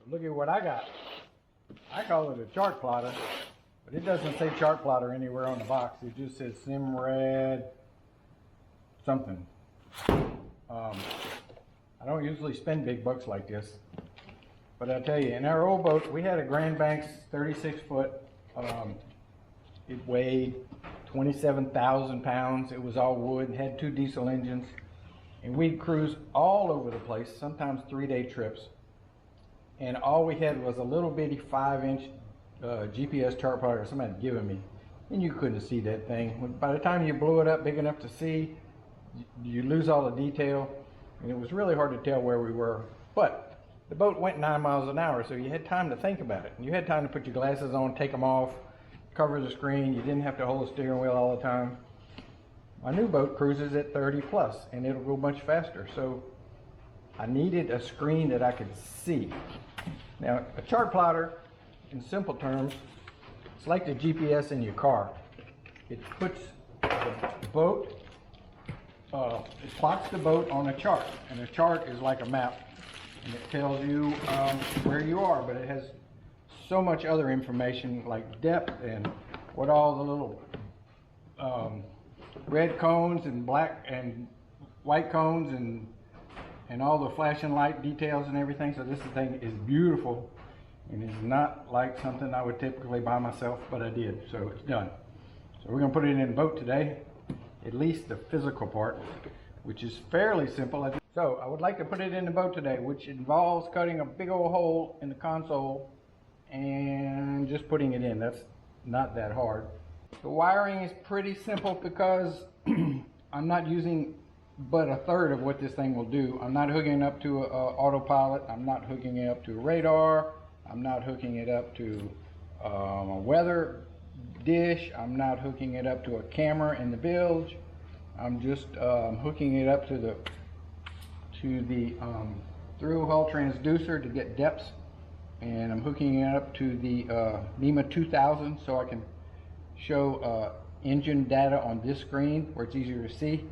Look at what I got. I call it a chart plotter, but it doesn't say chart plotter anywhere on the box. It just says Simrad something. I don't usually spend big bucks like this, but I tell you, in our old boat, we had a Grand Banks 36 foot. It weighed 27,000 pounds. It was all wood and had 2 diesel engines, and we'd cruise all over the place, sometimes 3-day trips. And all we had was a little bitty 5-inch GPS chart plotter somebody had given me, and you couldn't see that thing. By the time you blew it up big enough to see, you lose all the detail, and it was really hard to tell where we were. But the boat went 9 miles an hour, so you had time to think about it, and you had time to put your glasses on, take them off, cover the screen. You didn't have to hold the steering wheel all the time. My new boat cruises at 30 plus, and it'll go much faster, so I needed a screen that I could see. Now, a chart plotter, in simple terms, it's like the GPS in your car. It puts the boat, it plots the boat on a chart, and a chart is like a map, and it tells you where you are, but it has so much other information like depth and what all the little red cones and black and white cones and all the flashing light details and everything. So this thing is beautiful, and it's not like something I would typically buy myself, but I did, so it's done. So we're gonna put it in the boat today, at least the physical part, which is fairly simple. So I would like to put it in the boat today, which involves cutting a big old hole in the console and just putting it in. That's not that hard. The wiring is pretty simple because I'm not using but a third of what this thing will do. I'm not hooking it up to autopilot. I'm not hooking it up to a radar. I'm not hooking it up to a weather dish. I'm not hooking it up to a camera in the bilge. I'm just hooking it up to the through hull transducer to get depths, and I'm hooking it up to the NEMA 2000 so I can show engine data on this screen where it's easier to see.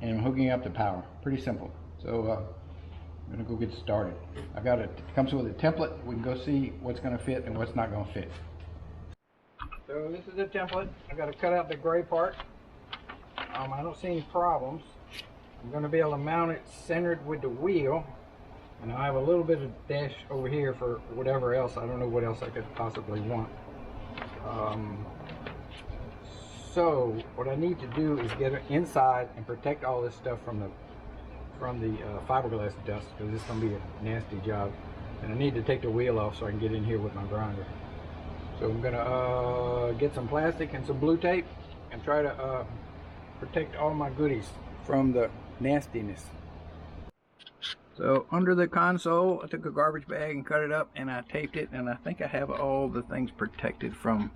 And I'm hooking up the power. Pretty simple. So I'm gonna go get started. I've got it comes with a template. We can go see what's gonna fit and what's not gonna fit. So this is the template. I got to cut out the gray part. I don't see any problems. I'm gonna be able to mount it centered with the wheel, and I have a little bit of dash over here for whatever else. I don't know what else I could possibly want. So what I need to do is get it inside and protect all this stuff from the fiberglass dust, because it's going to be a nasty job. And I need to take the wheel off so I can get in here with my grinder. So I'm going to get some plastic and some blue tape and try to protect all my goodies from the nastiness. So under the console, I took a garbage bag and cut it up, and I taped it, and I think I have all the things protected from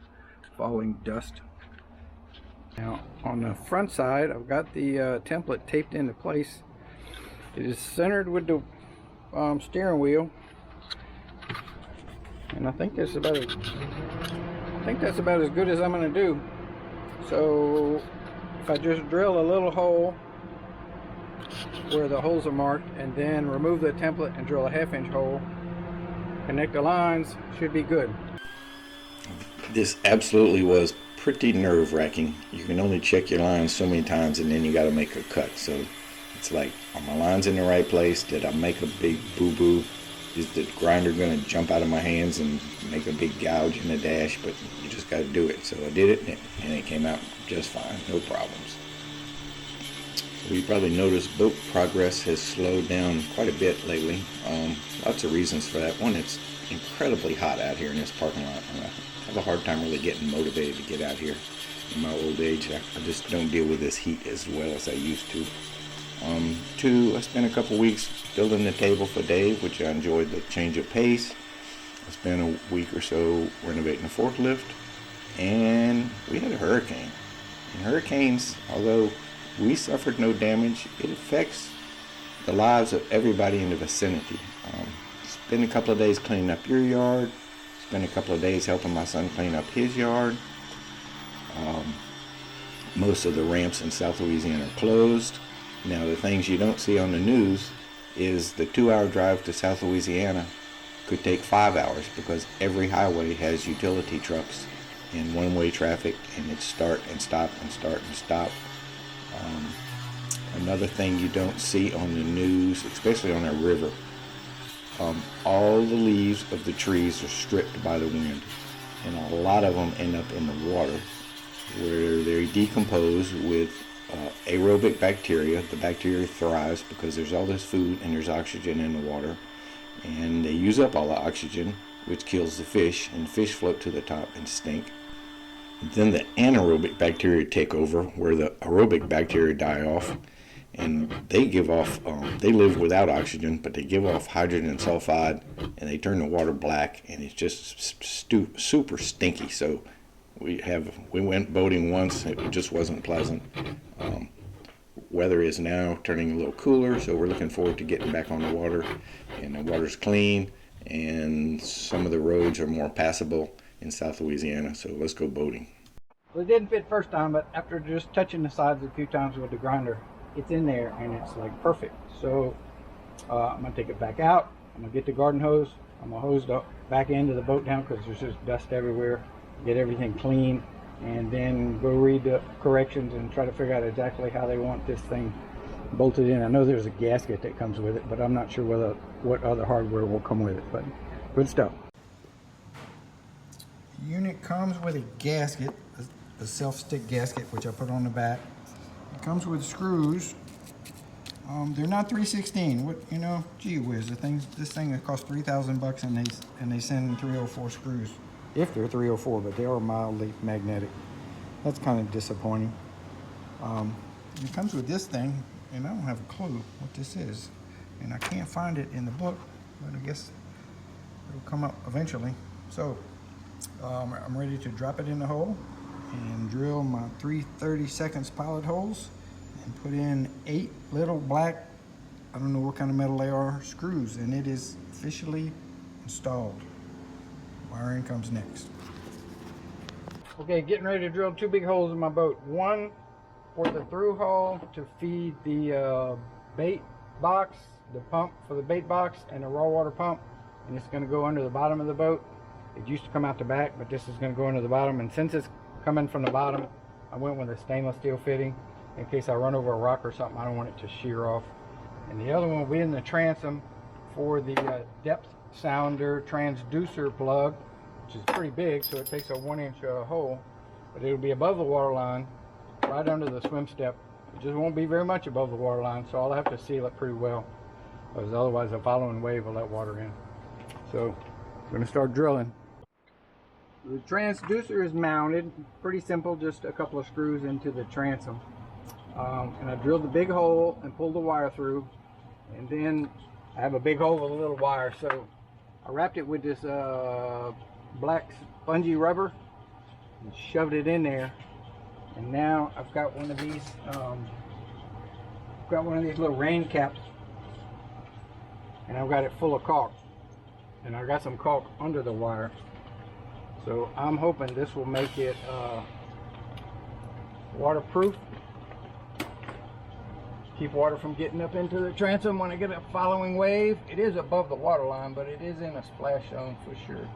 falling dust. Now on the front side, I've got the template taped into place. It is centered with the steering wheel, and I think that's about as good as I'm going to do. So if I just drill a little hole where the holes are marked, and then remove the template and drill a 1/2-inch hole, connect the lines, should be good. This absolutely was pretty nerve-wracking. You can only check your lines so many times, and then you got to make a cut. So it's like, are my lines in the right place? Did I make a big boo-boo? Is the grinder going to jump out of my hands and make a big gouge in the dash? But you just got to do it. So I did it, and it came out just fine, no problems. So you probably noticed boat progress has slowed down quite a bit lately. Lots of reasons for that. One, it's incredibly hot out here in this parking lot. I have a hard time really getting motivated to get out here. In my old age, I just don't deal with this heat as well as I used to. Two, I spent a couple weeks building the table for Dave, which I enjoyed the change of pace. I spent a week or so renovating the forklift, and we had a hurricane. And hurricanes, although we suffered no damage, it affects the lives of everybody in the vicinity. Spend a couple of days cleaning up your yard. Spend a couple of days helping my son clean up his yard. Most of the ramps in South Louisiana are closed. Now, the things you don't see on the news is the 2-hour drive to South Louisiana could take 5 hours, because every highway has utility trucks and one-way traffic, and it's start and stop and start and stop. Another thing you don't see on the news, especially on a river, all the leaves of the trees are stripped by the wind, and a lot of them end up in the water, where they decompose with aerobic bacteria. The bacteria thrives because there's all this food and there's oxygen in the water, and they use up all the oxygen, which kills the fish, and fish float to the top and stink. Then the anaerobic bacteria take over, where the aerobic bacteria die off, and they give off, they live without oxygen, but they give off hydrogen sulfide, and they turn the water black, and it's just super stinky. So we went boating once, it just wasn't pleasant. Weather is now turning a little cooler, so we're looking forward to getting back on the water, and the water's clean, and some of the roads are more passable in South Louisiana, so let's go boating. Well, it didn't fit first time, but after just touching the sides a few times with the grinder, it's in there and it's like perfect. So I'm gonna take it back out. I'm gonna get the garden hose. I'm gonna hose the back end of the boat down because there's just dust everywhere. Get everything clean, and then go read the corrections and try to figure out exactly how they want this thing bolted in. I know there's a gasket that comes with it, but I'm not sure what other hardware will come with it. But good stuff. The unit comes with a gasket, a self-stick gasket, which I put on the back. It comes with screws. They're not 316. What, you know, gee whiz, this thing that costs $3,000, and they send 304 screws. If they're 304, but they are mildly magnetic. That's kind of disappointing. It comes with this thing, and I don't have a clue what this is, and I can't find it in the book, but I guess it'll come up eventually. So I'm ready to drop it in the hole and drill my 3/32 pilot holes and put in 8 little black, I don't know what kind of metal they are, screws, and it is officially installed. Wiring comes next. Okay, getting ready to drill 2 big holes in my boat. One for the through hole to feed the bait box, the pump for the bait box, and the raw water pump, and it's going to go under the bottom of the boat. It used to come out the back, but this is going to go into the bottom, and since it's coming from the bottom, I went with a stainless steel fitting in case I run over a rock or something. I don't want it to shear off. And the other one will be in the transom for the depth sounder transducer plug, which is pretty big, so it takes a 1-inch hole, but it'll be above the water line, right under the swim step. It just won't be very much above the water line, so I'll have to seal it pretty well, because otherwise the following wave will let water in. So I'm going to start drilling. The transducer is mounted, pretty simple, just a couple of screws into the transom. And I drilled the big hole and pulled the wire through, and then I have a big hole with a little wire, so I wrapped it with this black spongy rubber and shoved it in there, and now I've got one of these little rain caps, and I've got it full of caulk, and I've got some caulk under the wire. So I'm hoping this will make it waterproof, keep water from getting up into the transom when I get a following wave. It is above the water line, but it is in a splash zone for sure.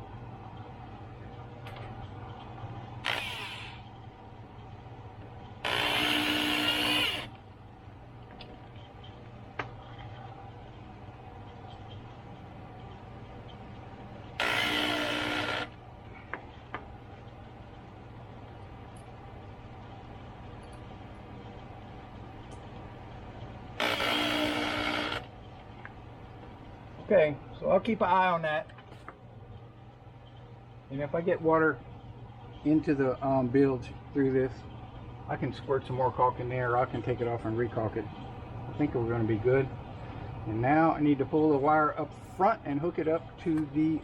Okay, so I'll keep an eye on that, and if I get water into the bilge through this, I can squirt some more caulk in there, or I can take it off and re-caulk it. I think we're going to be good. And now I need to pull the wire up front and hook it up to the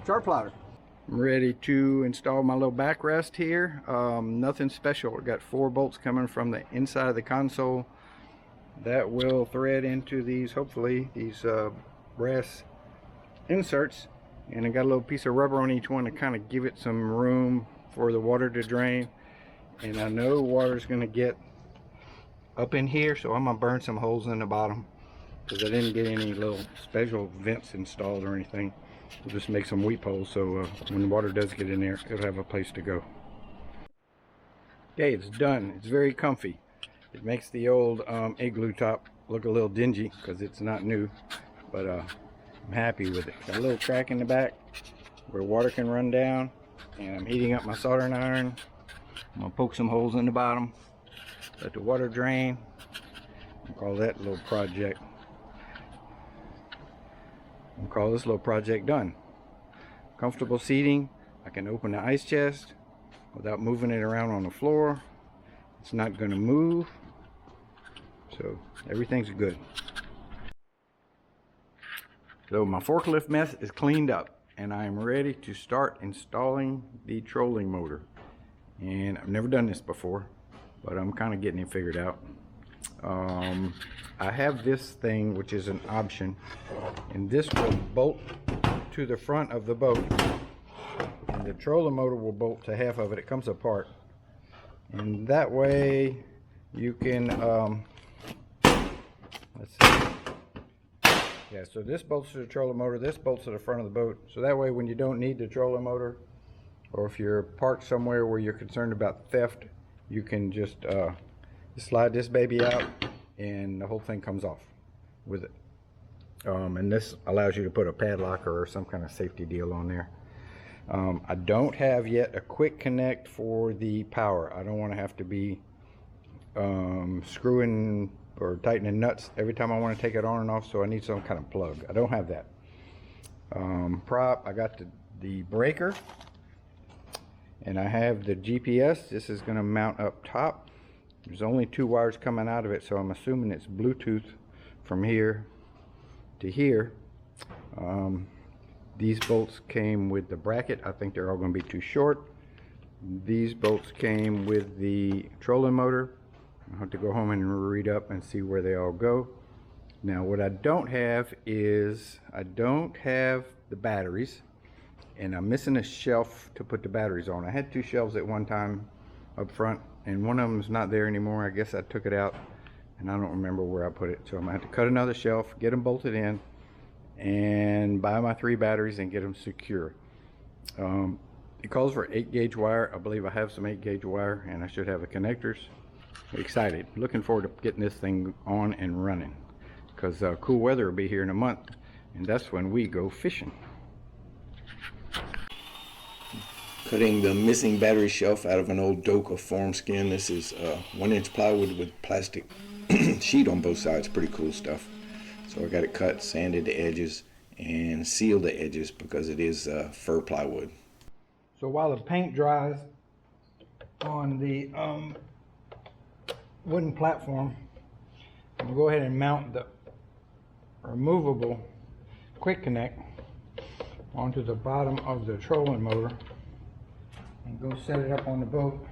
chart plotter. I'm ready to install my little backrest here. Nothing special. I've got 4 bolts coming from the inside of the console that will thread into these, hopefully, these brass inserts, and I got a little piece of rubber on each one to kind of give it some room for the water to drain. And I know water's going to get up in here, so I'm going to burn some holes in the bottom because I didn't get any little special vents installed or anything. We'll just make some weep holes so when the water does get in there, it'll have a place to go. Okay, it's done. It's very comfy. It makes the old igloo top look a little dingy because it's not new, but I'm happy with it. Got a little crack in the back where water can run down, and I'm heating up my soldering iron. I'm gonna poke some holes in the bottom, let the water drain. I'll call that a little project. I'll call this little project done. Comfortable seating. I can open the ice chest without moving it around on the floor. It's not going to move, so everything's good. So my forklift mess is cleaned up, and I am ready to start installing the trolling motor. And I've never done this before, but I'm kind of getting it figured out. I have this thing, which is an option, and this will bolt to the front of the boat, and the trolling motor will bolt to half of it. It comes apart, and that way you can let's see. Yeah, so this bolts to the trolling motor, this bolts to the front of the boat, so that way when you don't need the trolling motor, or if you're parked somewhere where you're concerned about theft, you can just slide this baby out and the whole thing comes off with it. And this allows you to put a padlock or some kind of safety deal on there. I don't have yet a quick connect for the power. I don't want to have to be screwing or tightening nuts every time I want to take it on and off, so I need some kind of plug. I don't have that. Prop, I got the breaker, and I have the GPS. This is going to mount up top. There's only 2 wires coming out of it, so I'm assuming it's Bluetooth from here to here. These bolts came with the bracket. I think they're all going to be too short. These bolts came with the trolling motor. I'll have to go home and read up and see where they all go. Now what I don't have is, I don't have the batteries, and I'm missing a shelf to put the batteries on. I had 2 shelves at one time up front, and one of them's not there anymore. I guess I took it out and I don't remember where I put it, so I'm gonna have to cut another shelf, get them bolted in, and buy my 3 batteries and get them secure. It calls for 8-gauge wire. I believe I have some 8-gauge wire, and I should have the connectors. Excited, looking forward to getting this thing on and running, because cool weather will be here in a month, and that's when we go fishing. Cutting the missing battery shelf out of an old doke of form skin. This is 1-inch plywood with plastic sheet on both sides. Pretty cool stuff. So I got it cut, sanded the edges, and sealed the edges because it is fir plywood. So while the paint dries on the wooden platform, I'm going to go ahead and mount the removable quick connect onto the bottom of the trolling motor and go set it up on the boat.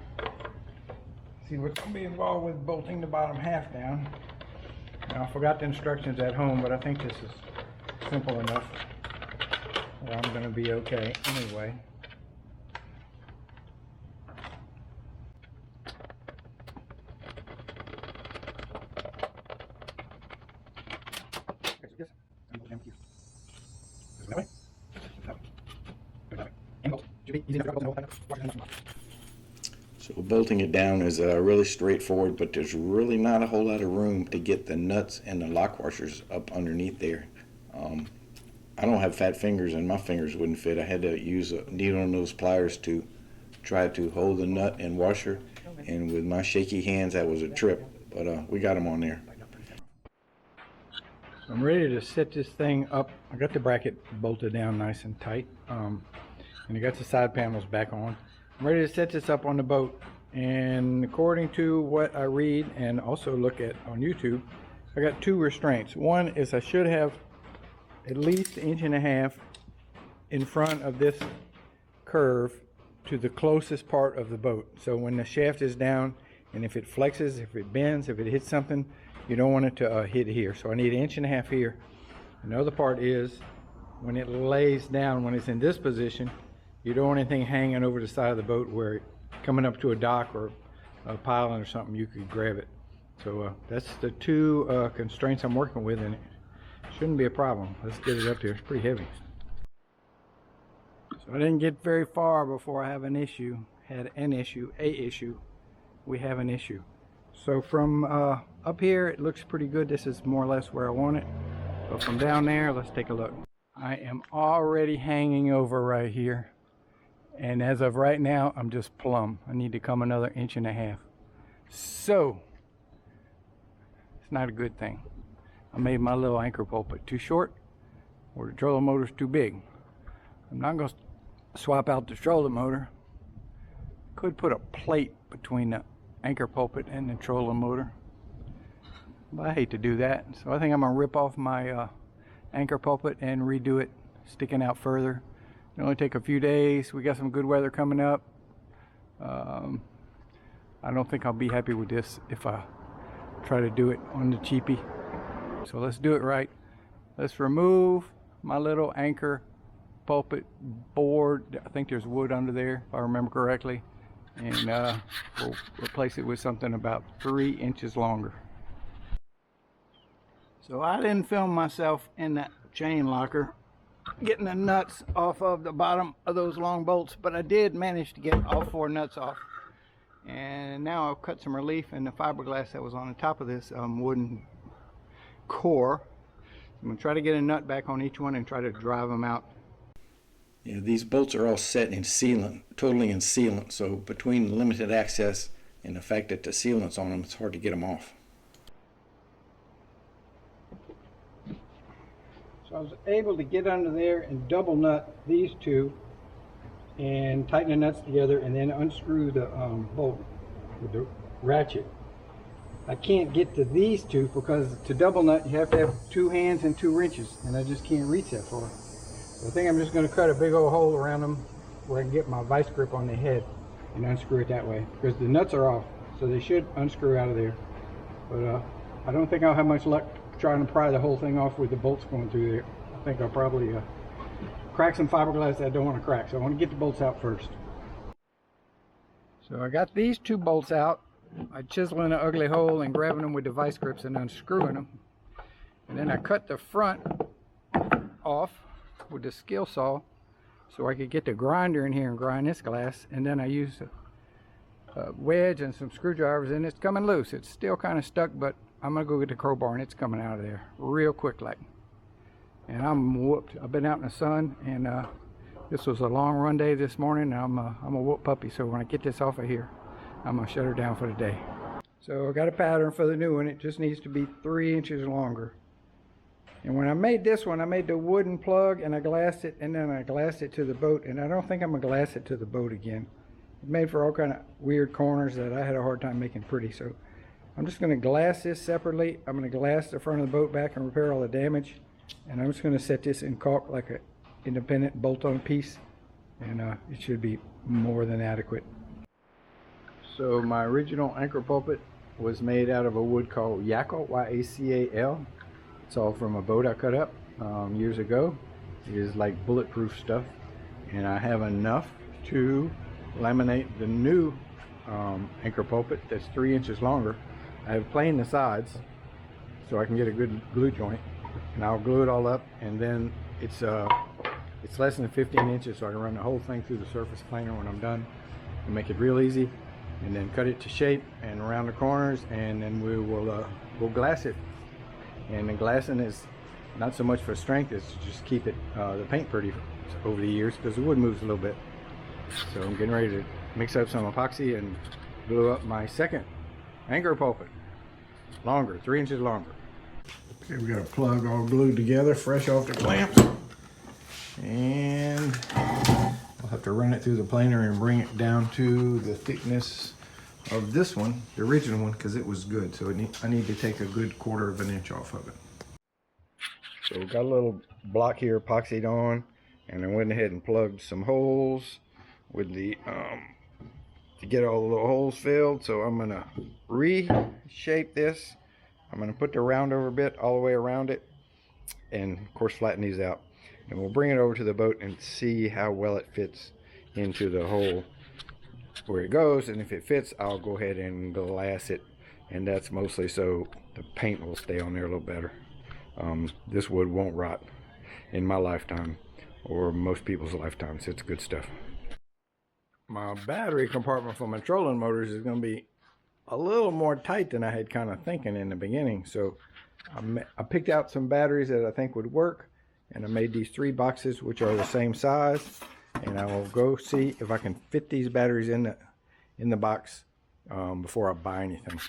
See what's going to be involved with bolting the bottom half down. Now, I forgot the instructions at home, but I think this is simple enough where I'm going to be okay anyway. So bolting it down is really straightforward, but there's really not a whole lot of room to get the nuts and the lock washers up underneath there. I don't have fat fingers, and my fingers wouldn't fit. I had to use a needle and nose pliers to try to hold the nut and washer, and with my shaky hands that was a trip, but we got them on there. I'm ready to set this thing up. I got the bracket bolted down nice and tight, and I got the side panels back on. I'm ready to set this up on the boat, and according to what I read and also look at on YouTube, I got 2 restraints. One is I should have at least 1.5 inches in front of this curve to the closest part of the boat. So when the shaft is down, and if it flexes, if it bends, if it hits something, you don't want it to hit here. So I need 1.5 inches here. Another part is when it lays down, when it's in this position, you don't want anything hanging over the side of the boat where coming up to a dock or a piling or something, you could grab it. So that's the 2 constraints I'm working with, and Shouldn't be a problem. Let's get it up here. It's pretty heavy. So I didn't get very far before I have an issue. Had an issue, a issue. We have an issue. So from up here, it looks pretty good. This is more or less where I want it. But from down there, let's take a look. I am already hanging over right here. And as of right now, I'm just plumb. I need to come another 1.5 inches. So, it's not a good thing. I made my little anchor pulpit too short, or the trolling motor's too big. I'm not going to swap out the trolling motor. Could put a plate between the anchor pulpit and the trolling motor, but I hate to do that. So I think I'm going to rip off my anchor pulpit and redo it, sticking out further. It'll only take a few days. We got some good weather coming up. I don't think I'll be happy with this if I try to do it on the cheapie. So let's do it right. Let's remove my little anchor pulpit board. I think there's wood under there, if I remember correctly. And we'll replace it with something about 3 inches longer. So I didn't film myself in that chain locker getting the nuts off of the bottom of those long bolts, but I did manage to get all 4 nuts off. And now I've cut some relief in the fiberglass that was on the top of this wooden core. I'm going to try to get a nut back on each one and try to drive them out. Yeah, these bolts are all set in sealant, totally in sealant, so between limited access and the fact that the sealant's on them, it's hard to get them off. So I was able to get under there and double nut these two and tighten the nuts together and then unscrew the bolt with the ratchet. I can't get to these two because to double nut you have to have 2 hands and 2 wrenches, and I just can't reach that far. So I think I'm just going to cut a big old hole around them where I can get my vice grip on the head and unscrew it that way, because the nuts are off, so they should unscrew out of there. But I don't think I'll have much luck trying to pry the whole thing off with the bolts going through there. I think I'll probably crack some fiberglass that I don't want to crack, so I want to get the bolts out first. So I got these 2 bolts out. I chiseling an ugly hole and grabbing them with the vice grips and unscrewing them. And then I cut the front off with the skill saw so I could get the grinder in here and grind this glass. And then I used a wedge and some screwdrivers, and it's coming loose. It's still kind of stuck, but I'm gonna go get the crowbar and it's coming out of there real quick like. And I'm whooped. I've been out in the sun, and this was a long run day this morning. I'm a whoop puppy, so when I get this off of here, I'm gonna shut her down for the day. So I got a pattern for the new one. It just needs to be 3 inches longer. And when I made this one, I made the wooden plug and I glassed it, and then I glassed it to the boat, and I don't think I'm gonna glass it to the boat again. It's made for all kind of weird corners that I had a hard time making pretty. So I'm just gonna glass this separately. I'm gonna glass the front of the boat back and repair all the damage. And I'm just gonna set this in caulk like an independent bolt-on piece, and it should be more than adequate. So my original anchor pulpit was made out of a wood called Yacal, Y-A-C-A-L. It's all from a boat I cut up years ago. It is like bulletproof stuff, and I have enough to laminate the new anchor pulpit that's 3 inches longer. I have planed the sides so I can get a good glue joint, and I'll glue it all up, and then it's less than 15 inches, so I can run the whole thing through the surface planer when I'm done and make it real easy, and then cut it to shape and around the corners, and then we'll glass it. And the glassing is not so much for strength, it's to just keep it the paint pretty over the years, because the wood moves a little bit. So I'm getting ready to mix up some epoxy and glue up my second anchor pulpit. Longer, 3 inches longer. Okay, we got a plug all glued together, fresh off the clamps. And I'll have to run it through the planer and bring it down to the thickness of this one, the original one, because it was good. So I need to take a good 1/4 of an inch off of it. So we got a little block here epoxied on, and I went ahead and plugged some holes with the to get all the little holes filled. So I'm gonna reshape this. I'm gonna put the round over bit all the way around it, and of course flatten these out. And we'll bring it over to the boat and see how well it fits into the hole where it goes. And if it fits, I'll go ahead and glass it, and that's mostly so the paint will stay on there a little better. This wood won't rot in my lifetime or most people's lifetimes. It's good stuff. My battery compartment for my trolling motors is going to be a little more tight than I had kind of thinking in the beginning. So I picked out some batteries that I think would work, and I made these 3 boxes which are the same size, and I will go see if I can fit these batteries in the box before I buy anything.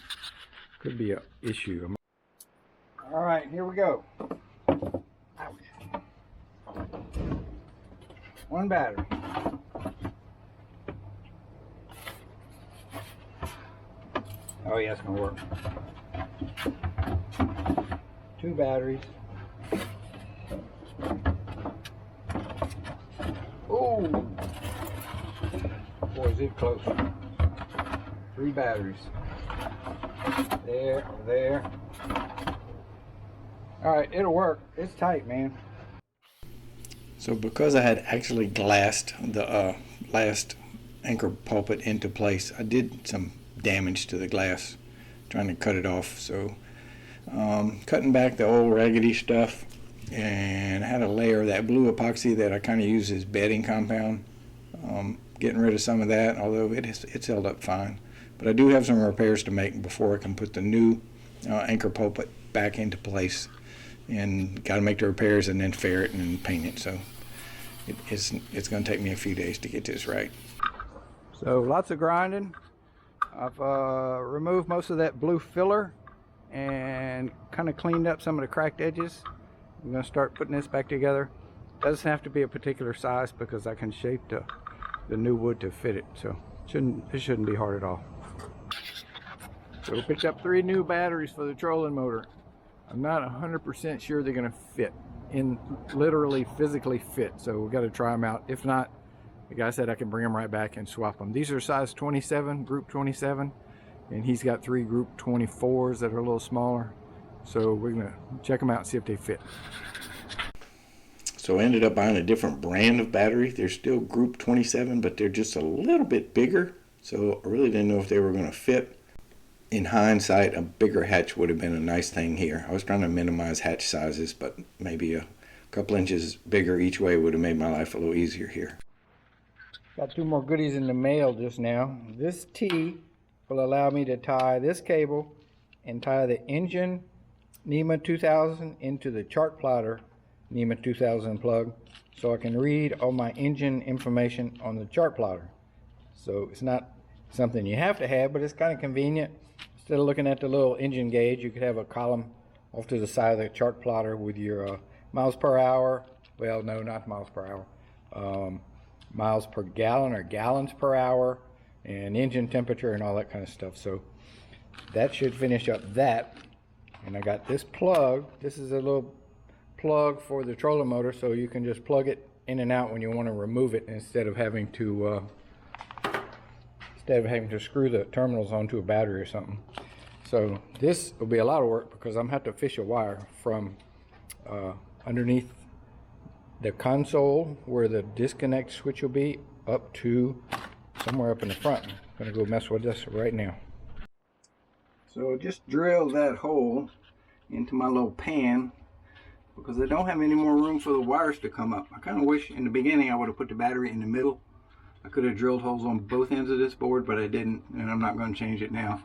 Could be an issue. All right, here we go. Ouch. 1 battery. Oh yeah, it's gonna work. 2 batteries. Oh, boy, is it close. 3 batteries. There. All right, it'll work. It's tight, man. So because I had actually glassed the last anchor pulpit into place, I did some damage to the glass trying to cut it off. So cutting back the old raggedy stuff, and I had a layer of that blue epoxy that I kind of use as bedding compound. Getting rid of some of that, although it's held up fine. But I do have some repairs to make before I can put the new anchor pulpit back into place, and got to make the repairs and then ferret and paint it. So it's going to take me a few days to get this right. So lots of grinding. I've removed most of that blue filler and kind of cleaned up some of the cracked edges. I'm going to start putting this back together. Doesn't have to be a particular size because I can shape the new wood to fit it. So it shouldn't be hard at all. So we picked up 3 new batteries for the trolling motor. I'm not 100% sure they're going to fit, literally physically fit. So we've got to try them out. If not, the guy said I can bring them right back and swap them. These are size 27, group 27, and he's got 3 group 24s that are a little smaller. So we're going to check them out and see if they fit. So I ended up buying a different brand of battery. They're still group 27, but they're just a little bit bigger. So I really didn't know if they were going to fit. In hindsight, a bigger hatch would have been a nice thing here. I was trying to minimize hatch sizes, but maybe a couple inches bigger each way would have made my life a little easier here. Got 2 more goodies in the mail just now. This T will allow me to tie this cable and tie the engine NEMA 2000 into the chart plotter NEMA 2000 plug, so I can read all my engine information on the chart plotter. So it's not something you have to have, but it's kind of convenient. Instead of looking at the little engine gauge, you could have a column off to the side of the chart plotter with your miles per hour. Well, no, not miles per hour. Miles per gallon or gallons per hour, and engine temperature and all that kind of stuff. So that should finish up that. And I got this plug. This is a little plug for the trolling motor, so you can just plug it in and out when you want to remove it instead of having to screw the terminals onto a battery or something. So this will be a lot of work because I'm gonna have to fish a wire from underneath the console where the disconnect switch will be up to somewhere up in the front. I'm gonna go mess with this right now. So just drill that hole into my little pan because I don't have any more room for the wires to come up. I kind of wish in the beginning I would have put the battery in the middle. I could have drilled holes on both ends of this board, but I didn't, and I'm not going to change it now.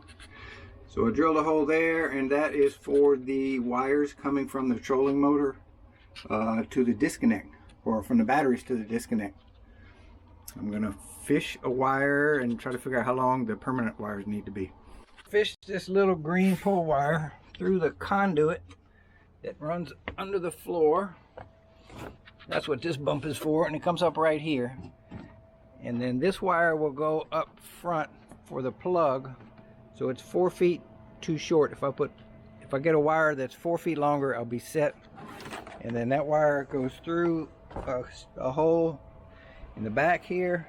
So I drilled a hole there, and that is for the wires coming from the trolling motor to the disconnect, or from the batteries to the disconnect. I'm going to fish a wire and try to figure out how long the permanent wires need to be. Fish this little green pull wire through the conduit that runs under the floor. That's what this bump is for, and it comes up right here. And then this wire will go up front for the plug, so it's 4 feet too short. If I get a wire that's 4 feet longer, I'll be set. And then that wire goes through a hole in the back here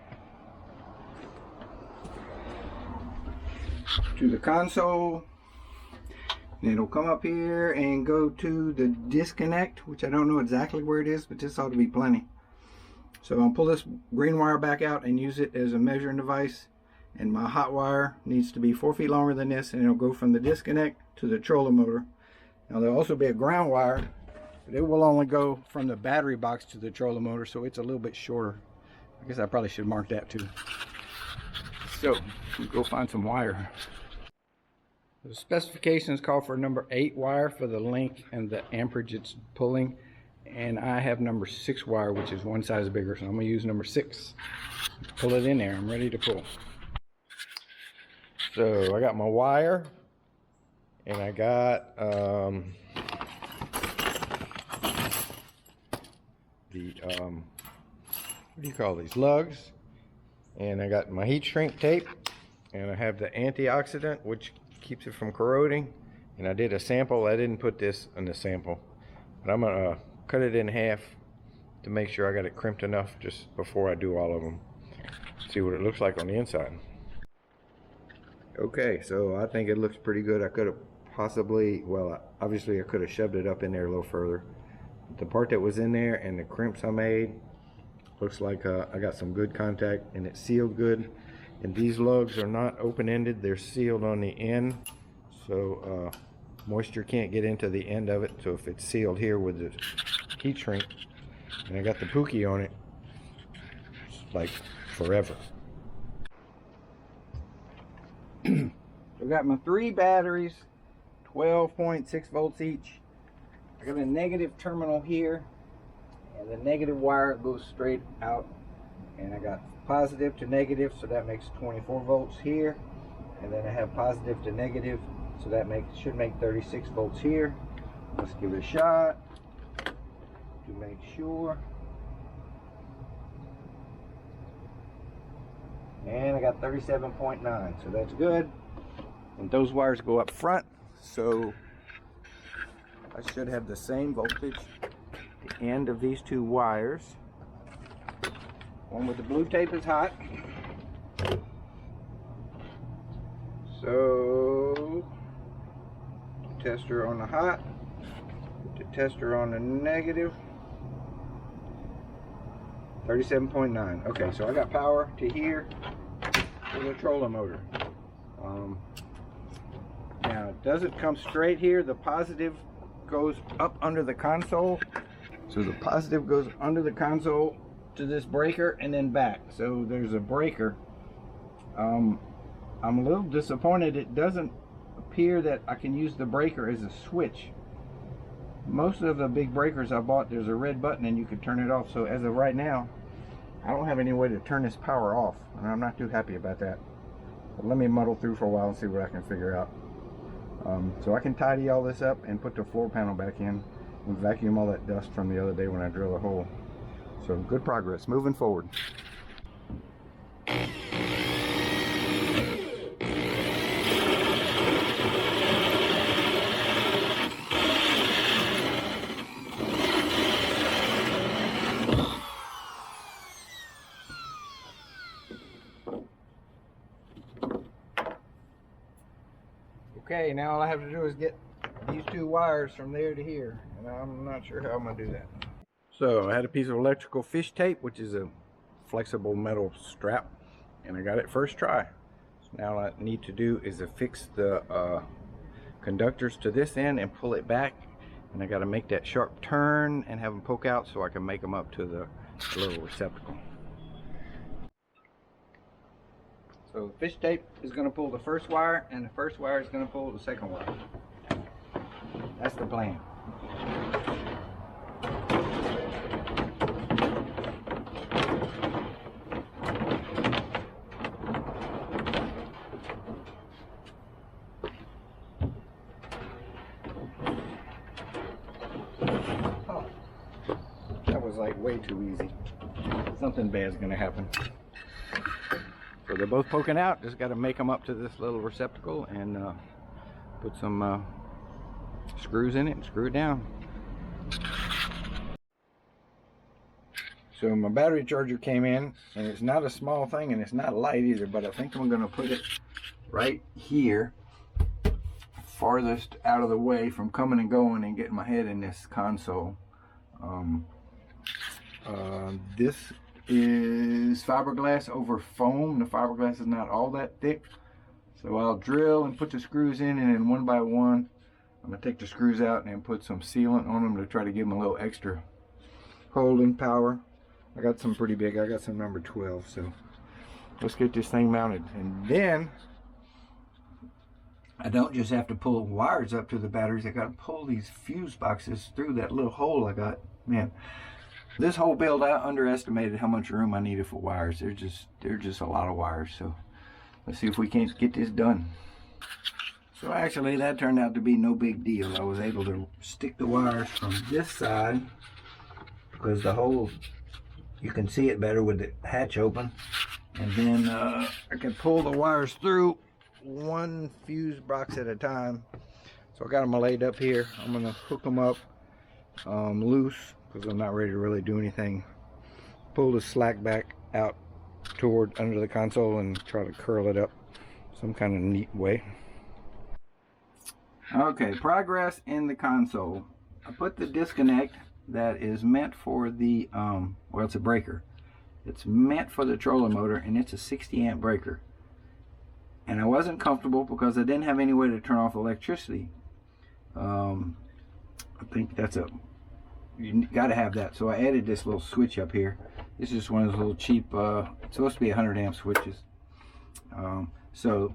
to the console. And it'll come up here and go to the disconnect, which I don't know exactly where it is, but this ought to be plenty. So I'll pull this green wire back out and use it as a measuring device. And my hot wire needs to be 4 feet longer than this, and it'll go from the disconnect to the trolling motor. Now there'll also be a ground wire But it will only go from the battery box to the trolling motor, so it's a little bit shorter. I guess I probably should mark that too. So, go find some wire. The specifications call for number 8 wire for the length and the amperage it's pulling. And I have number 6 wire, which is one size bigger, so I'm going to use number 6. Pull it in there. I'm ready to pull. So I got my wire, and I got what do you call these, lugs, and I got my heat shrink tape, and I have the antioxidant which keeps it from corroding, and I did a sample. I didn't put this in the sample, but I'm gonna cut it in half to make sure I got it crimped enough just before I do all of them. See what it looks like on the inside. Okay, so I think it looks pretty good. I could have possibly, well, obviously I could have shoved it up in there a little further. But the part that was in there and the crimps I made, looks like I got some good contact, and it's sealed good. And these lugs are not open-ended, they're sealed on the end, so moisture can't get into the end of it. So if it's sealed here with the heat shrink, and I got the Pookie on it, it's like forever. I got my 3 batteries, 12.6 volts each. I got a negative terminal here, and the negative wire goes straight out, and I got positive to negative, so that makes 24 volts here, and then I have positive to negative, so that should make 36 volts here. Let's give it a shot to make sure. And I got 37.9, so that's good. And those wires go up front, so I should have the same voltage at the end of these 2 wires. One with the blue tape is hot, so tester on the hot, the tester on the negative. 37.9. Okay, so I got power to here with the trolling motor. Now it doesn't come straight here. The positive goes up under the console. So the positive goes under the console to this breaker and then back. So there's a breaker. I'm a little disappointed it doesn't appear that I can use the breaker as a switch. Most of the big breakers I bought, there's a red button and you can turn it off. So as of right now, I don't have any way to turn this power off, and I'm not too happy about that. But let me muddle through for a while and see what I can figure out. So I can tidy all this up and put the floor panel back in and vacuum all that dust from the other day when I drilled a hole. So good progress, moving forward. Okay, now all I have to do is get these 2 wires from there to here, and I'm not sure how I'm going to do that. So I had a piece of electrical fish tape, which is a flexible metal strap, and I got it first try. So now all I need to do is affix the conductors to this end and pull it back, and I got to make that sharp turn and have them poke out so I can make them up to the little receptacle. So the fish tape is going to pull the first wire, and the first wire is going to pull the second wire. That's the plan. Oh, that was like way too easy. Something bad's going to happen. So they're both poking out. Just got to make them up to this little receptacle and put some screws in it and screw it down. So my battery charger came in, and it's not a small thing and it's not light either, but I think I'm going to put it right here, farthest out of the way from coming and going and getting my head in this console. This is fiberglass over foam. The fiberglass is not all that thick, so I'll drill and put the screws in, and then one by one I'm gonna take the screws out and then put some sealant on them to try to give them a little extra holding power. I got some pretty big. I got some number 12. So let's get this thing mounted, and then I don't just have to pull wires up to the batteries. I got to pull these fuse boxes through that little hole I got. Man, this whole build, I underestimated how much room I needed for wires. They're just a lot of wires. So let's see if we can't get this done. So actually, that turned out to be no big deal. I was able to stick the wires from this side because the hole, you can see it better with the hatch open. And then I can pull the wires through one fuse box at a time. So I got them laid up here. I'm going to hook them up loose because I'm not ready to really do anything. Pull the slack back out toward under the console and try to curl it up some kind of neat way. Okay, progress in the console. I put the disconnect that is meant for the well, it's a breaker. It's meant for the trolling motor, and it's a 60 amp breaker. And I wasn't comfortable because I didn't have any way to turn off electricity. I think that's you got to have that. So I added this little switch up here. This is one of those little cheap, it's supposed to be 100 amp switches. So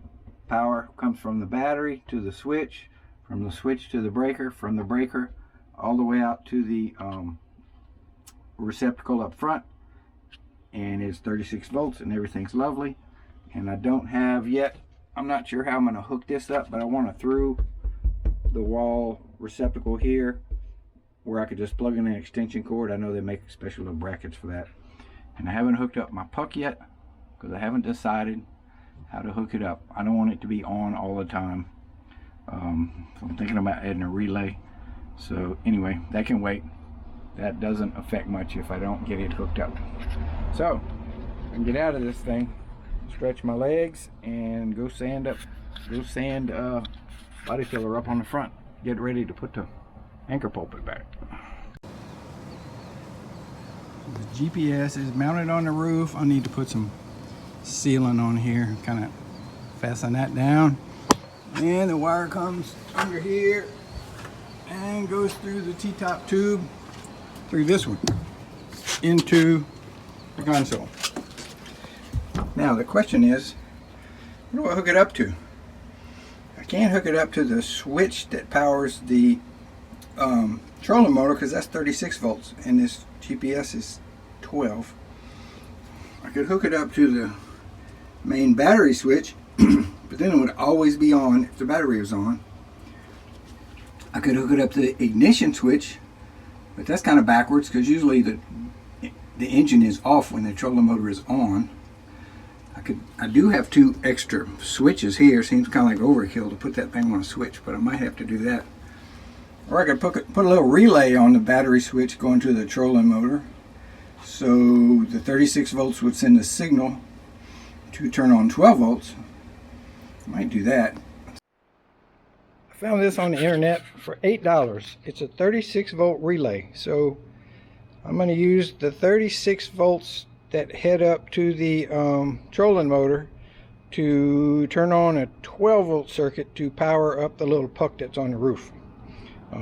power comes from the battery to the switch, from the switch to the breaker, from the breaker all the way out to the receptacle up front. And it's 36 volts and everything's lovely. And I don't have yet, I'm not sure how I'm going to hook this up, but I want to through the wall receptacle here where I could just plug in an extension cord. I know they make special little brackets for that. And I haven't hooked up my puck yet because I haven't decided how to hook it up. I don't want it to be on all the time. So I'm thinking about adding a relay. So anyway, that can wait. That doesn't affect much if I don't get it hooked up. So I can get out of this thing, stretch my legs, and go sand body filler up on the front. Get ready to put the anchor pulpit back. The GPS is mounted on the roof. I need to put some sealant on here, kind of fasten that down. And the wire comes under here and goes through the T-top tube, through this one, into the console. Now the question is, what do I hook it up to? I can't hook it up to the switch that powers the trolling motor because that's 36 volts and this GPS is 12. I could hook it up to the main battery switch, but then it would always be on if the battery was on. I could hook it up to the ignition switch, but that's kind of backwards because usually the engine is off when the trolling motor is on. I do have two extra switches here. Seems kind of like overkill to put that thing on a switch, but I might have to do that. Or I could put a little relay on the battery switch going to the trolling motor, so the 36 volts would send a signal to turn on 12 volts. I might do that. I found this on the internet for $8. It's a 36 volt relay, so I'm going to use the 36 volts that head up to the trolling motor to turn on a 12 volt circuit to power up the little puck that's on the roof.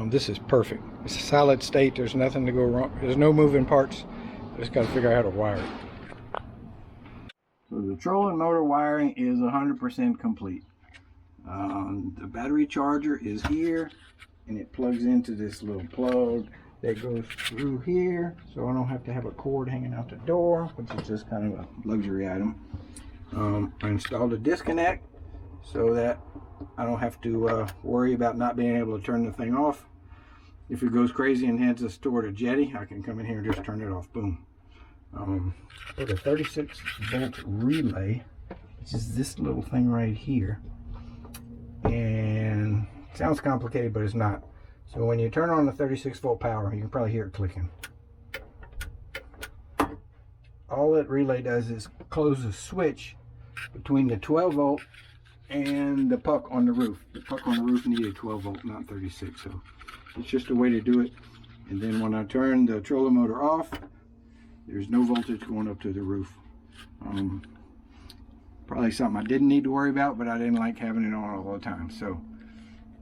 This is perfect. It's a solid state. There's nothing to go wrong. There's no moving parts. I just got to figure out how to wire it. So the trolling motor wiring is 100% complete. The battery charger is here, and it plugs into this little plug that goes through here, so I don't have to have a cord hanging out the door, which is just kind of a luxury item. I installed a disconnect so that I don't have to worry about not being able to turn the thing off. If it goes crazy and heads us toward a jetty, I can come in here and just turn it off. Boom. With a 36 volt relay, which is this little thing right here, and it sounds complicated, but it's not. So when you turn on the 36 volt power, you can probably hear it clicking. All that relay does is close the switch between the 12 volt and the puck on the roof. The puck on the roof needed 12 volt, not 36. So it's just a way to do it. And then when I turn the trolling motor off, there's no voltage going up to the roof. Probably something I didn't need to worry about, but I didn't like having it on all the time. So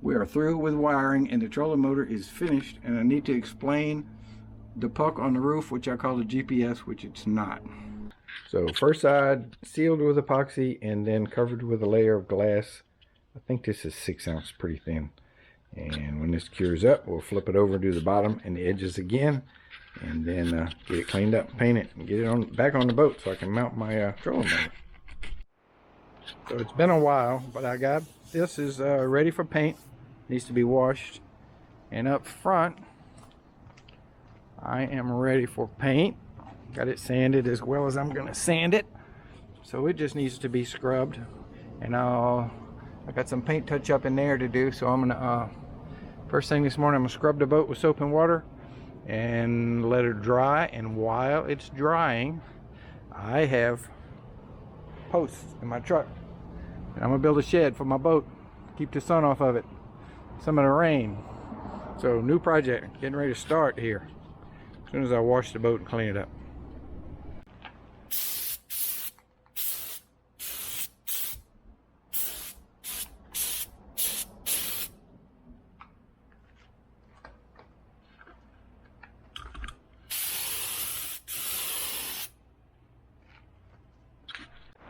We are through with wiring and the trolling motor is finished, and I need to explain the puck on the roof, which I call the GPS, which it's not. So first side sealed with epoxy and then covered with a layer of glass. I think this is 6 ounce, pretty thin. And when this cures up, we'll flip it over and do the bottom and the edges again, and then get it cleaned up, paint it, and get it on back on the boat so I can mount my trolling motor. So it's been a while, but I got this is ready for paint. Needs to be washed, and up front I am ready for paint. Got it sanded as well as I'm gonna sand it, so it just needs to be scrubbed. And I got some paint touch up in there to do, so I'm gonna first thing this morning I'm gonna scrub the boat with soap and water and let it dry. And while it's drying, I have posts in my truck, and I'm gonna build a shed for my boat, keep the sun off of it, some of the rain. So new project getting ready to start here as soon as I wash the boat and clean it up.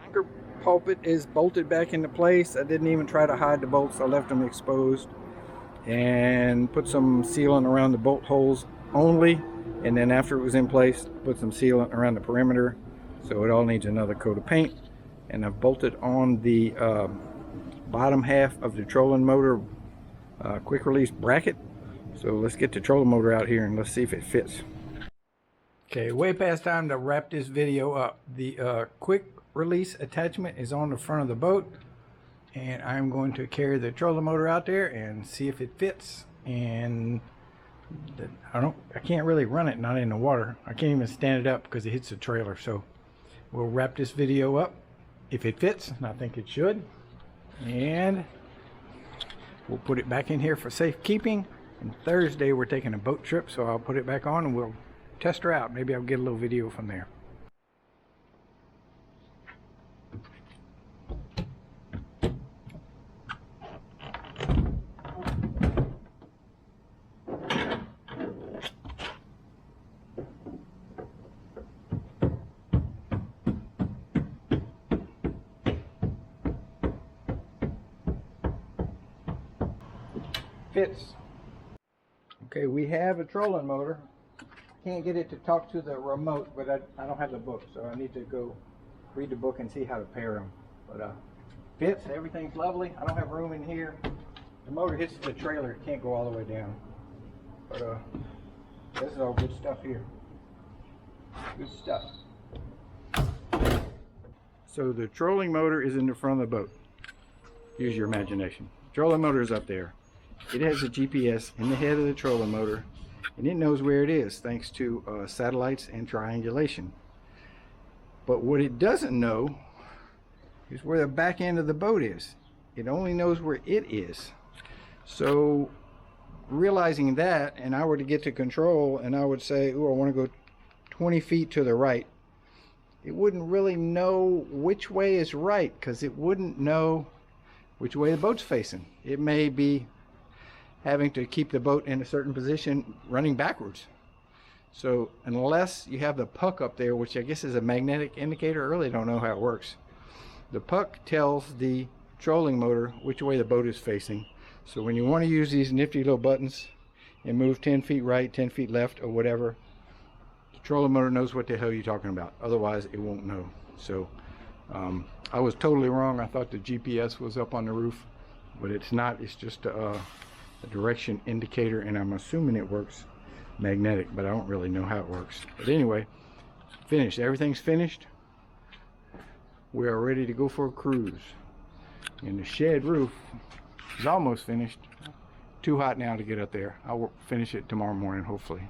Anchor pulpit is bolted back into place. I didn't even try to hide the bolts, I left them exposed, and put some sealant around the bolt holes only, and then after it was in place, put some sealant around the perimeter. So it all needs another coat of paint. And I've bolted on the bottom half of the trolling motor quick release bracket. So let's get the trolling motor out here and let's see if it fits. Okay, way past time to wrap this video up. The quick release attachment is on the front of the boat, and I'm going to carry the trolling motor out there and see if it fits. And I can't really run it not in the water. I can't even stand it up because it hits the trailer. So we'll wrap this video up if it fits, and I think it should, and we'll put it back in here for safekeeping. And Thursday we're taking a boat trip, so I'll put it back on and we'll test her out. Maybe I'll get a little video from there. Fits. Okay, we have a trolling motor. Can't get it to talk to the remote, but I don't have the book, so I need to go read the book and see how to pair them. But fits, everything's lovely. I don't have room in here. The motor hits the trailer, it can't go all the way down. But this is all good stuff here. Good stuff. So the trolling motor is in the front of the boat. Use your imagination. Trolling motor is up there. It has a GPS in the head of the trolling motor, and it knows where it is thanks to satellites and triangulation. But what it doesn't know is where the back end of the boat is. It only knows where it is. So realizing that, and I were to get to control and I would say, oh, I want to go 20 feet to the right, it wouldn't really know which way is right, because it wouldn't know which way the boat's facing. It may be having to keep the boat in a certain position running backwards. So unless you have the puck up there, which I guess is a magnetic indicator, I really don't know how it works. The puck tells the trolling motor which way the boat is facing. So when you want to use these nifty little buttons and move 10 feet right, 10 feet left, or whatever, the trolling motor knows what the hell you're talking about. Otherwise it won't know. So I was totally wrong. I thought the GPS was up on the roof, but it's not. It's just a direction indicator, and I'm assuming it works magnetic, but I don't really know how it works. But anyway, finished. Everything's finished. We are ready to go for a cruise. And the shed roof is almost finished. Too hot now to get up there. I'll finish it tomorrow morning, hopefully.